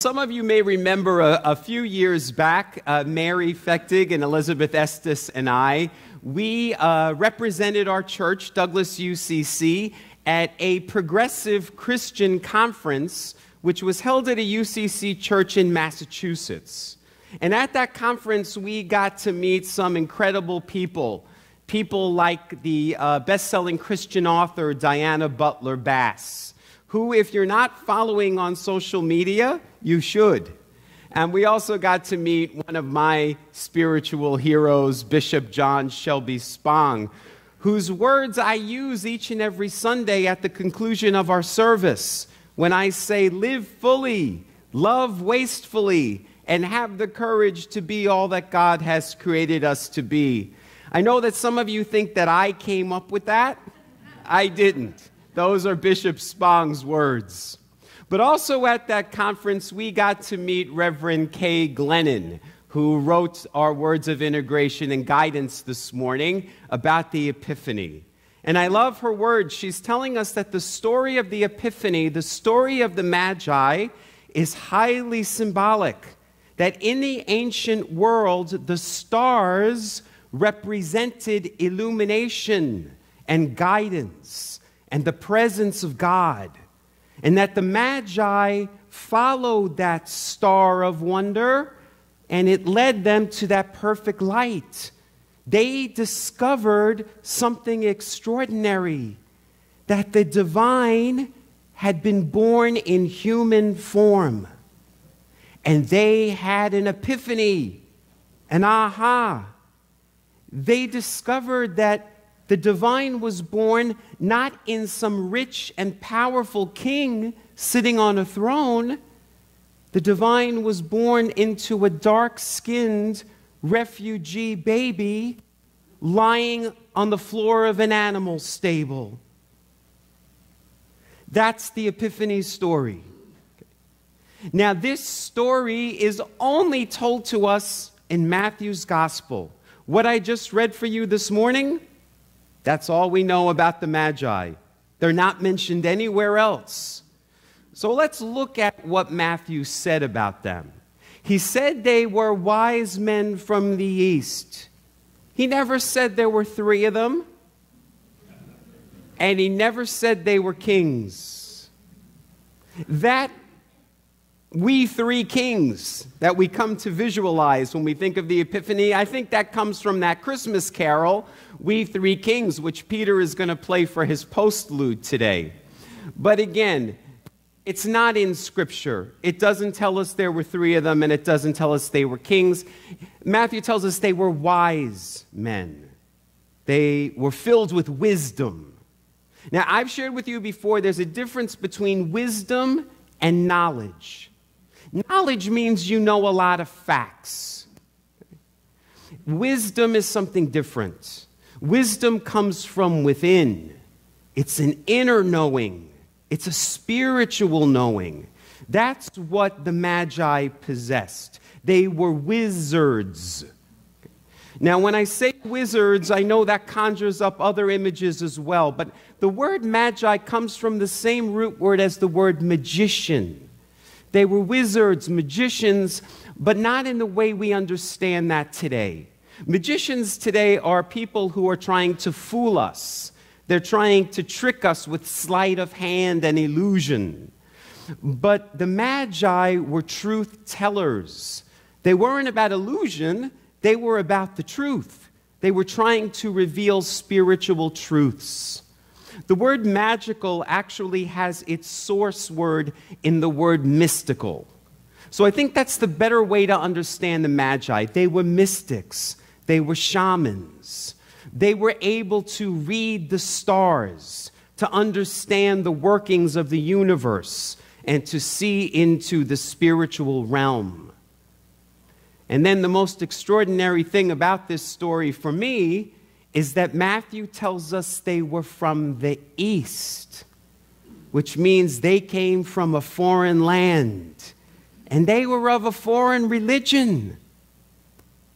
Some of you may remember a few years back, Mary Fechtig and Elizabeth Estes and I, we represented our church, Douglas UCC, at a progressive Christian conference which was held at a UCC church in Massachusetts. And at that conference, we got to meet some incredible people. People like the best-selling Christian author Diana Butler Bass, who, if you're not following on social media, you should. And we also got to meet one of my spiritual heroes, Bishop John Shelby Spong, whose words I use each and every Sunday at the conclusion of our service when I say, live fully, love wastefully, and have the courage to be all that God has created us to be. I know that some of you think that I came up with that. I didn't. Those are Bishop Spong's words. But also at that conference, we got to meet Reverend Kay Glennon, who wrote our words of integration and guidance this morning about the Epiphany. And I love her words. She's telling us that the story of the Epiphany, the story of the Magi, is highly symbolic. That in the ancient world, the stars represented illumination and guidance and the presence of God, and that the Magi followed that star of wonder, and it led them to that perfect light. They discovered something extraordinary, that the divine had been born in human form, and they had an epiphany, an aha. They discovered that the divine was born not in some rich and powerful king sitting on a throne. The divine was born into a dark-skinned refugee baby lying on the floor of an animal stable. That's the Epiphany story. Now, this story is only told to us in Matthew's Gospel. What I just read for you this morning, that's all we know about the Magi. They're not mentioned anywhere else. So let's look at what Matthew said about them. He said they were wise men from the east. He never said there were three of them. And he never said they were kings. That we three kings that we come to visualize when we think of the Epiphany, I think that comes from that Christmas carol, We Three Kings, which Peter is going to play for his postlude today. But again, it's not in Scripture. It doesn't tell us there were three of them, and it doesn't tell us they were kings. Matthew tells us they were wise men. They were filled with wisdom. Now, I've shared with you before, there's a difference between wisdom and knowledge. Knowledge means you know a lot of facts. Wisdom is something different. Wisdom comes from within. It's an inner knowing. It's a spiritual knowing. That's what the Magi possessed. They were wizards. Now, when I say wizards, I know that conjures up other images as well, but the word Magi comes from the same root word as the word magician. They were wizards, magicians, but not in the way we understand that today. Magicians today are people who are trying to fool us. They're trying to trick us with sleight of hand and illusion. But the Magi were truth tellers. They weren't about illusion. They were about the truth. They were trying to reveal spiritual truths. The word magical actually has its source word in the word mystical. So I think that's the better way to understand the Magi. They were mystics. They were shamans. They were able to read the stars, to understand the workings of the universe, and to see into the spiritual realm. And then the most extraordinary thing about this story for me is that Matthew tells us they were from the east, which means they came from a foreign land, and they were of a foreign religion.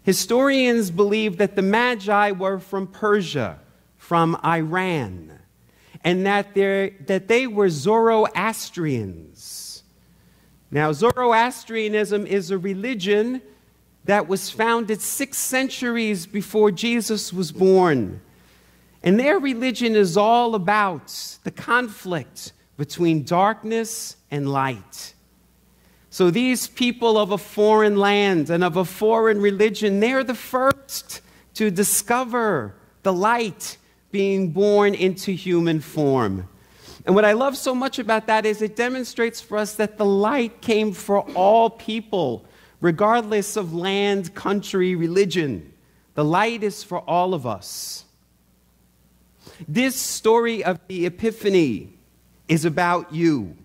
Historians believe that the Magi were from Persia, from Iran, and that they were Zoroastrians. Now, Zoroastrianism is a religion that was founded 6 centuries before Jesus was born. And their religion is all about the conflict between darkness and light. So these people of a foreign land and of a foreign religion, they're the first to discover the light being born into human form. And what I love so much about that is it demonstrates for us that the light came for all people, regardless of land, country, religion. The light is for all of us. This story of the Epiphany is about you.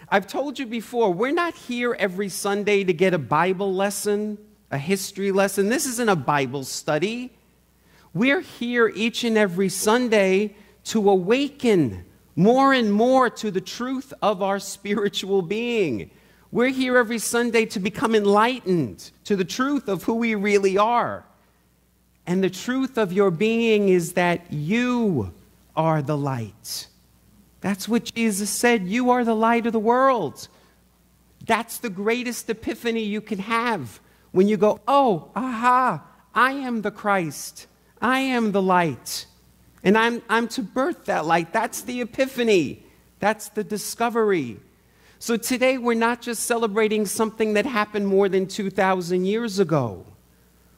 I've told you before, we're not here every Sunday to get a Bible lesson, a history lesson. This isn't a Bible study. We're here each and every Sunday to awaken more and more to the truth of our spiritual being. We're here every Sunday to become enlightened to the truth of who we really are. And the truth of your being is that you are the light. That's what Jesus said. You are the light of the world. That's the greatest epiphany you can have when you go, oh, aha, I am the Christ. I am the light. And I'm to birth that light. That's the epiphany. That's the discovery. So today we're not just celebrating something that happened more than 2,000 years ago.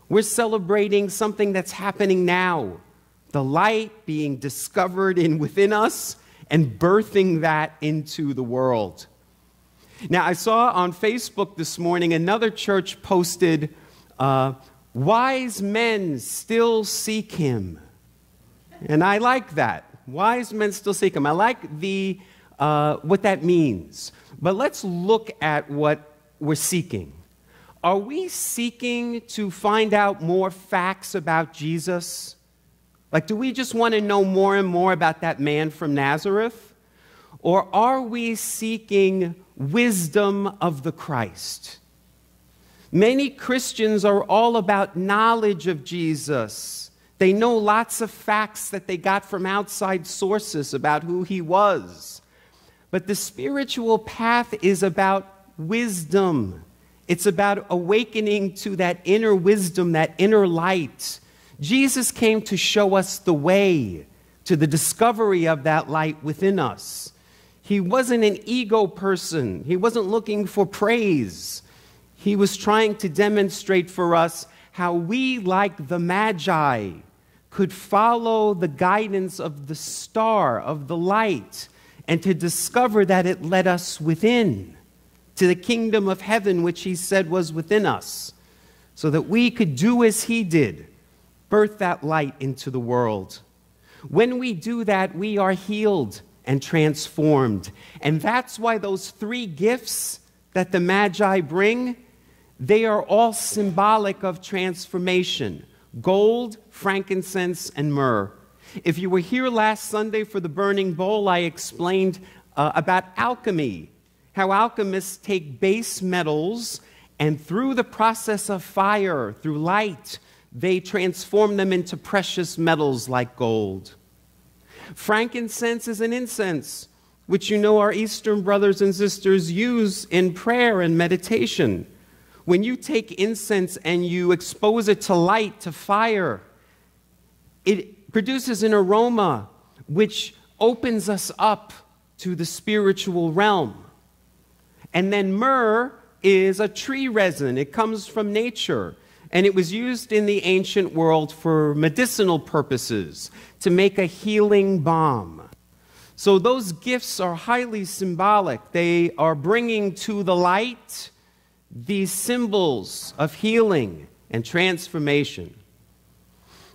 We're celebrating something that's happening now. The light being discovered within us and birthing that into the world. Now, I saw on Facebook this morning another church posted, wise men still seek him. And I like that. Wise men still seek him. I like what that means. But let's look at what we're seeking. Are we seeking to find out more facts about Jesus? Like, do we just want to know more and more about that man from Nazareth? Or are we seeking wisdom of the Christ? Many Christians are all about knowledge of Jesus. They know lots of facts that they got from outside sources about who he was. But the spiritual path is about wisdom. It's about awakening to that inner wisdom, that inner light. Jesus came to show us the way to the discovery of that light within us. He wasn't an ego person. He wasn't looking for praise. He was trying to demonstrate for us how we, like the Magi, could follow the guidance of the star, of the light, and to discover that it led us within, to the kingdom of heaven, which he said was within us, so that we could do as he did, birth that light into the world. When we do that, we are healed and transformed. And that's why those 3 gifts that the Magi bring, they are all symbolic of transformation: gold, frankincense, and myrrh. If you were here last Sunday for the burning bowl, I explained about alchemy, how alchemists take base metals and through the process of fire, through light, they transform them into precious metals like gold. Frankincense is an incense, which you know our Eastern brothers and sisters use in prayer and meditation. When you take incense and you expose it to light, to fire, it produces an aroma which opens us up to the spiritual realm. And then myrrh is a tree resin. It comes from nature. And it was used in the ancient world for medicinal purposes, to make a healing balm. So those gifts are highly symbolic. They are bringing to the light these symbols of healing and transformation.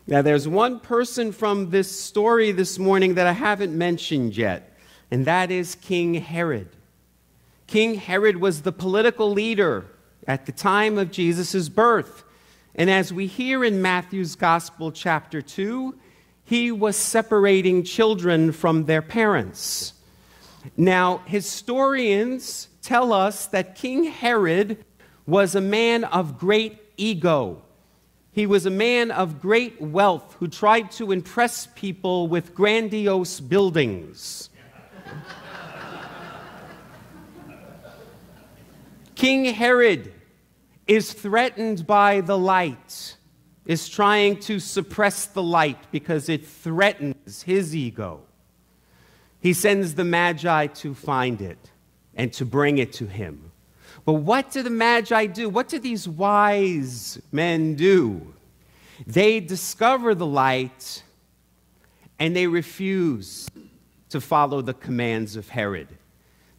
Now, there's one person from this story this morning that I haven't mentioned yet, and that is King Herod. King Herod was the political leader at the time of Jesus' birth. And as we hear in Matthew's Gospel, chapter 2, he was separating children from their parents. Now, historians tell us that King Herod was a man of great ego. He was a man of great wealth who tried to impress people with grandiose buildings. King Herod is threatened by the light, is trying to suppress the light because it threatens his ego. He sends the Magi to find it and to bring it to him. But what do the Magi do? What do these wise men do? They discover the light and they refuse to follow the commands of Herod.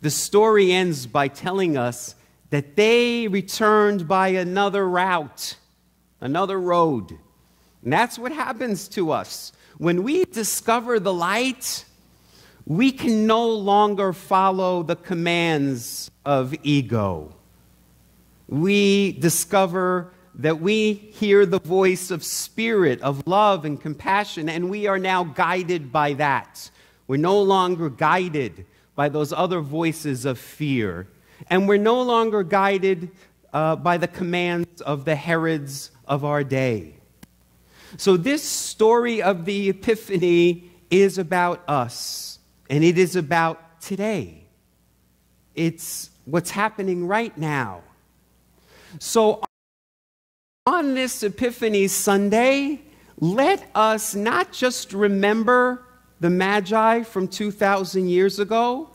The story ends by telling us that they returned by another route, another road. And that's what happens to us. When we discover the light, we can no longer follow the commands of ego. We discover that we hear the voice of spirit, of love and compassion, and we are now guided by that. We're no longer guided by those other voices of fear. And we're no longer guided by the commands of the Herods of our day. So this story of the Epiphany is about us, and it is about today. It's what's happening right now. So on this Epiphany Sunday, let us not just remember the Magi from 2,000 years ago.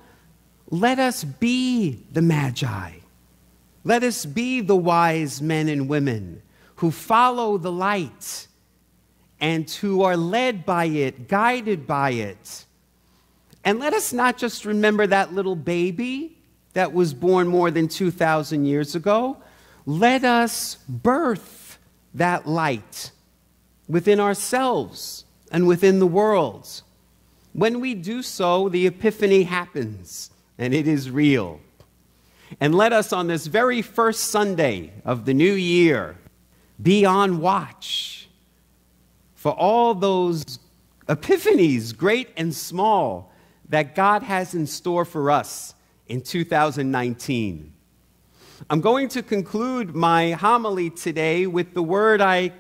Let us be the Magi. Let us be the wise men and women who follow the light and who are led by it, guided by it. And let us not just remember that little baby that was born more than 2,000 years ago. Let us birth that light within ourselves and within the world. When we do so, the Epiphany happens, and it is real. And let us, on this very first Sunday of the new year, be on watch for all those epiphanies, great and small, that God has in store for us in 2019. I'm going to conclude my homily today with the word I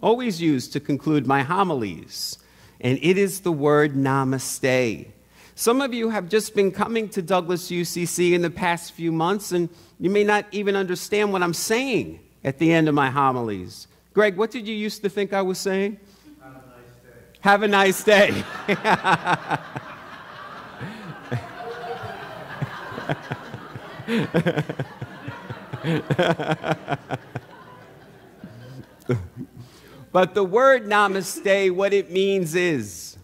always use to conclude my homilies, and it is the word namaste. Some of you have just been coming to Douglas UCC in the past few months, and you may not even understand what I'm saying at the end of my homilies. Greg, what did you used to think I was saying? Have a nice day. Have a nice day. But the word namaste, what it means is,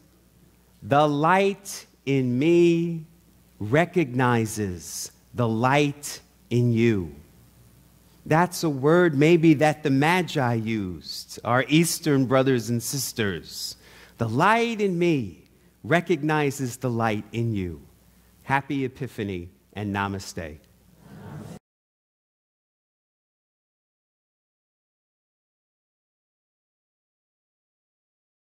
the light in me recognizes the light in you. That's a word maybe that the Magi used, our Eastern brothers and sisters. The light in me recognizes the light in you. Happy Epiphany and namaste.